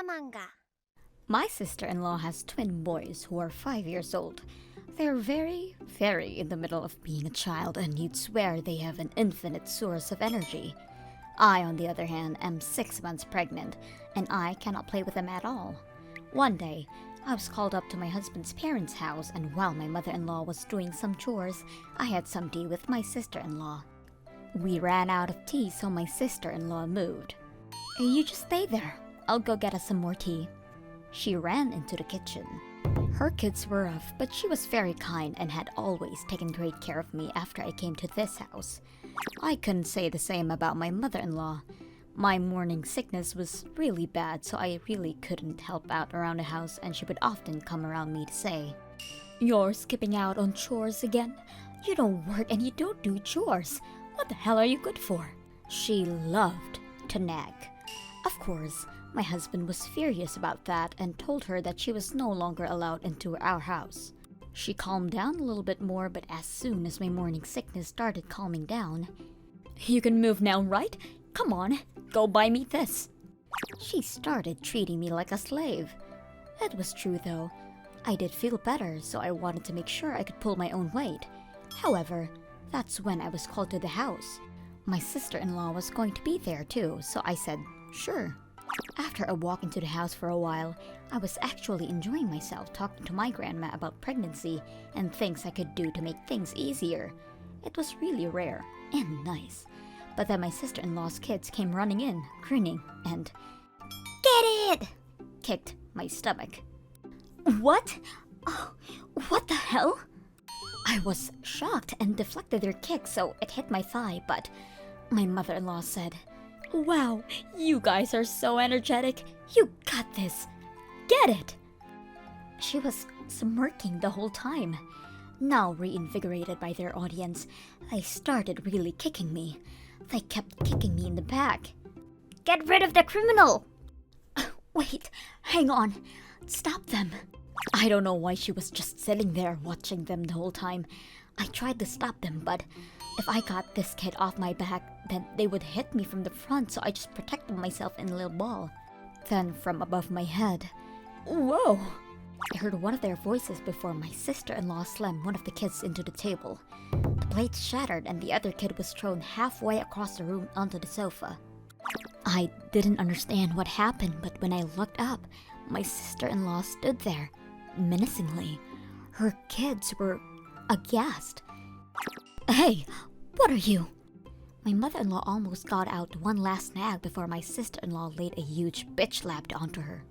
Manga. My sister-in-law has twin boys who are 5 years old. They're very, very in the middle of being a child, and you'd swear they have an infinite source of energy. I, on the other hand, am 6 months pregnant, and I cannot play with them at all. One day, I was called up to my husband's parents' house, and while my mother-in-law was doing some chores, I had some tea with my sister-in-law. We ran out of tea, so my sister-in-law moved. "Hey, you just stay there. I'll go get us some more tea." She ran into the kitchen. Her kids were rough, but she was very kind and had always taken great care of me after I came to this house. I couldn't say the same about my mother-in-law. My morning sickness was really bad, so I really couldn't help out around the house, and she would often come around me to say, "You're skipping out on chores again? You don't work and you don't do chores. What the hell are you good for?" She loved to nag. Of course, my husband was furious about that and told her that she was no longer allowed into our house. She calmed down a little bit more, but as soon as my morning sickness started calming down, "You can move now, right? Come on, go buy me this." She started treating me like a slave. It was true though. I did feel better, so I wanted to make sure I could pull my own weight. However, that's when I was called to the house. My sister-in-law was going to be there too, so I said, "Sure." After a walk into the house for a while, I was actually enjoying myself talking to my grandma about pregnancy and things I could do to make things easier. It was really rare and nice. But then my sister-in-law's kids came running in, grinning, and "Get it!" kicked my stomach. "What? Oh, what the hell?" I was shocked and deflected their kick, so it hit my thigh, but my mother-in-law said, "Wow, you guys are so energetic. You got this. Get it!" She was smirking the whole time. Now reinvigorated by their audience, they started really kicking me. They kept kicking me in the back. "Get rid of the criminal!" "Wait, hang on. Stop them." I don't know why she was just sitting there watching them the whole time. I tried to stop them, but if I got this kid off my back, then they would hit me from the front, so I just protected myself in a little ball. Then from above my head, whoa! I heard one of their voices before my sister-in-law slammed one of the kids into the table. The plate shattered and the other kid was thrown halfway across the room onto the sofa. I didn't understand what happened, but when I looked up, my sister-in-law stood there, menacingly. Her kids were aghast. "Hey, what are you?" My mother-in-law almost got out one last nag before my sister-in-law laid a huge bitch slap onto her.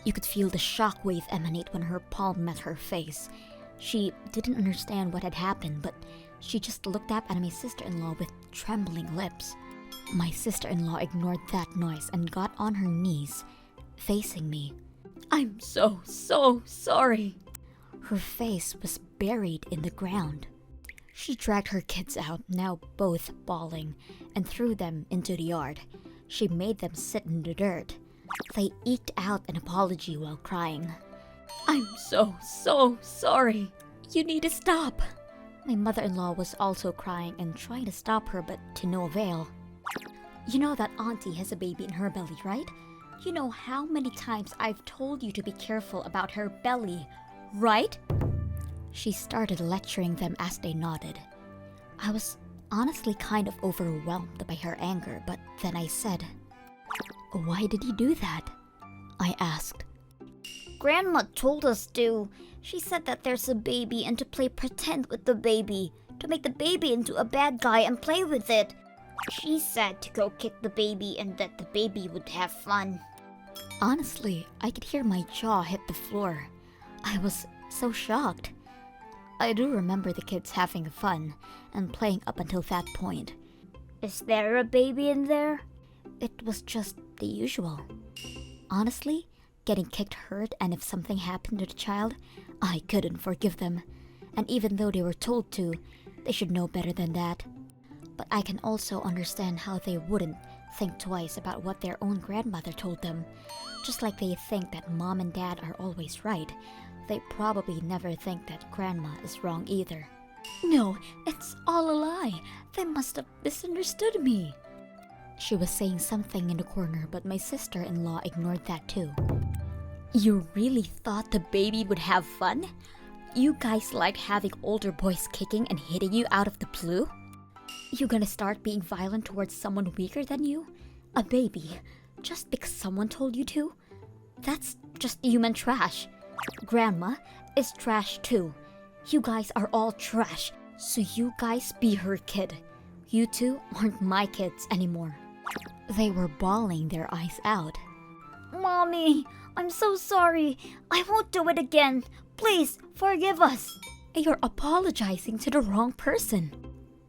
You could feel the shockwave emanate when her palm met her face. She didn't understand what had happened, but she just looked up at my sister-in-law with trembling lips. My sister-in-law ignored that noise and got on her knees, facing me. "I'm so sorry." Her face was buried in the ground. She dragged her kids out, now both bawling, and threw them into the yard. She made them sit in the dirt. They eked out an apology while crying. "I'm so sorry. You need to stop." My mother-in-law was also crying and trying to stop her, but to no avail. "You know that auntie has a baby in her belly, right? You know how many times I've told you to be careful about her belly, right?" She started lecturing them as they nodded. I was honestly kind of overwhelmed by her anger, but then I said, "Why did you do that?" I asked. "Grandma told us to. She said that there's a baby and to play pretend with the baby, to make the baby into a bad guy and play with it. She said to go kick the baby and that the baby would have fun." Honestly, I could hear my jaw hit the floor. I was so shocked. I do remember the kids having fun and playing up until that point. "Is there a baby in there?" It was just the usual. Honestly, getting kicked hurt, and if something happened to the child, I couldn't forgive them. And even though they were told to, they should know better than that. But I can also understand how they wouldn't think twice about what their own grandmother told them. Just like they think that mom and dad are always right, they probably never think that grandma is wrong either. "No, it's all a lie. They must have misunderstood me." She was saying something in the corner, but my sister-in-law ignored that too. You really thought the baby would have fun? You guys liked having older boys kicking and hitting you out of the blue? You gonna start being violent towards someone weaker than you? A baby, just because someone told you to? That's just human trash. Grandma is trash too. You guys are all trash, so you guys be her kid. You two aren't my kids anymore. They were bawling their eyes out. Mommy, I'm so sorry. I won't do it again. Please, forgive us. You're apologizing to the wrong person.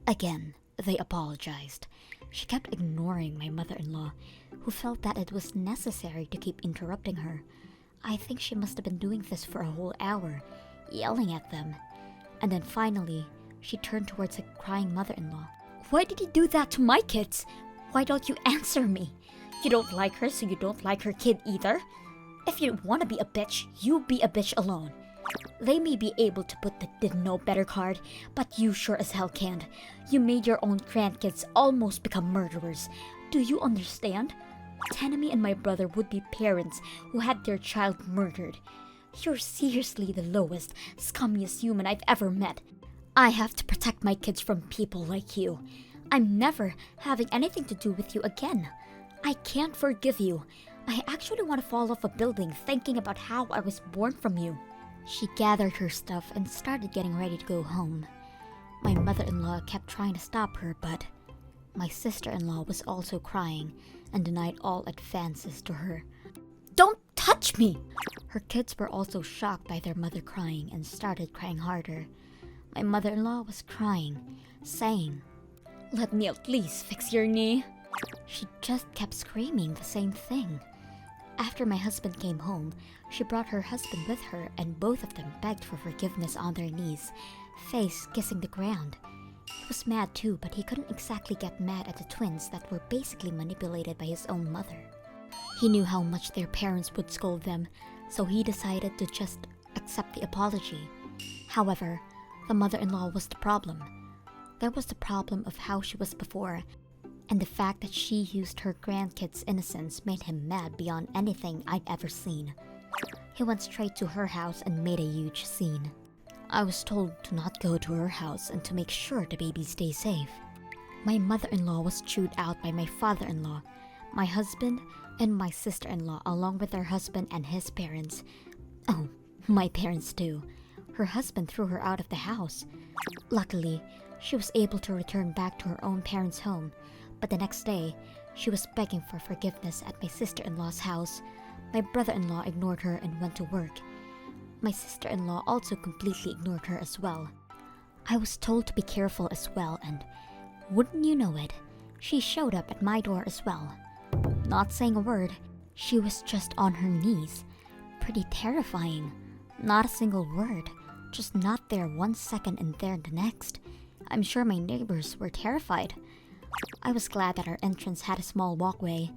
Again, they apologized. She kept ignoring my mother-in-law, who felt that it was necessary to keep interrupting her. I think she must have been doing this for a whole hour, yelling at them. And then finally, she turned towards her crying mother-in-law. Why did you do that to my kids? Why don't you answer me? You don't like her, so you don't like her kid either? If you want to be a bitch, you be a bitch alone. They may be able to put the didn't know better card, but you sure as hell can't. You made your own grandkids almost become murderers. Do you understand? Tanami and my brother would be parents who had their child murdered. You're seriously the lowest, scummiest human I've ever met. I have to protect my kids from people like you. I'm never having anything to do with you again. I can't forgive you. I actually want to fall off a building thinking about how I was born from you. She gathered her stuff and started getting ready to go home. My mother-in-law kept trying to stop her, but my sister-in-law was also crying and denied all advances to her. Don't touch me! Her kids were also shocked by their mother crying and started crying harder. My mother-in-law was crying, saying, "Let me at least fix your knee." She just kept screaming the same thing. After my husband came home, she brought her husband with her and both of them begged for forgiveness on their knees, face kissing the ground. He was mad too, but he couldn't exactly get mad at the twins that were basically manipulated by his own mother. He knew how much their parents would scold them, so he decided to just accept the apology. However, the mother-in-law was the problem. There was the problem of how she was before, and the fact that she used her grandkids' innocence made him mad beyond anything I'd ever seen. He went straight to her house and made a huge scene. I was told to not go to her house and to make sure the baby stays safe. My mother-in-law was chewed out by my father-in-law, my husband, and my sister-in-law along with her husband and his parents. Oh, my parents too. Her husband threw her out of the house. Luckily, she was able to return back to her own parents' home, but the next day, she was begging for forgiveness at my sister-in-law's house. My brother-in-law ignored her and went to work. My sister-in-law also completely ignored her as well. I was told to be careful as well, and wouldn't you know it, she showed up at my door as well. Not saying a word, she was just on her knees. Pretty terrifying. Not a single word, just not there 1 second and there the next. I'm sure my neighbors were terrified. I was glad that our entrance had a small walkway.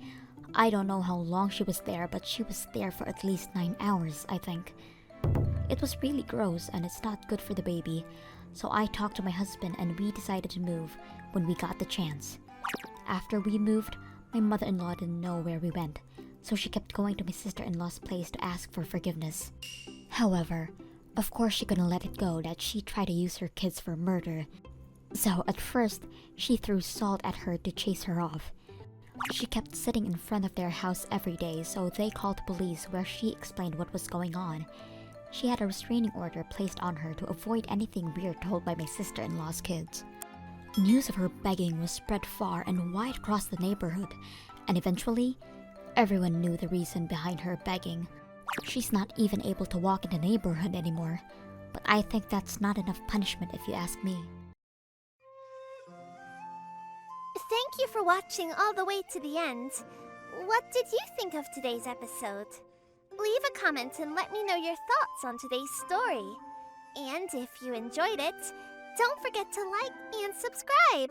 I don't know how long she was there, but she was there for at least 9 hours, I think. It was really gross and it's not good for the baby, so I talked to my husband and we decided to move when we got the chance. After we moved, my mother-in-law didn't know where we went, so she kept going to my sister-in-law's place to ask for forgiveness. However, of course she couldn't let it go that she tried to use her kids for murder. So at first, she threw salt at her to chase her off. She kept sitting in front of their house every day, so they called the police where she explained what was going on. She had a restraining order placed on her to avoid anything weird told by my sister-in-law's kids. News of her begging was spread far and wide across the neighborhood, and eventually, everyone knew the reason behind her begging. She's not even able to walk in the neighborhood anymore, but I think that's not enough punishment if you ask me. Thank you for watching all the way to the end. What did you think of today's episode? Leave a comment and let me know your thoughts on today's story. And if you enjoyed it, don't forget to like and subscribe.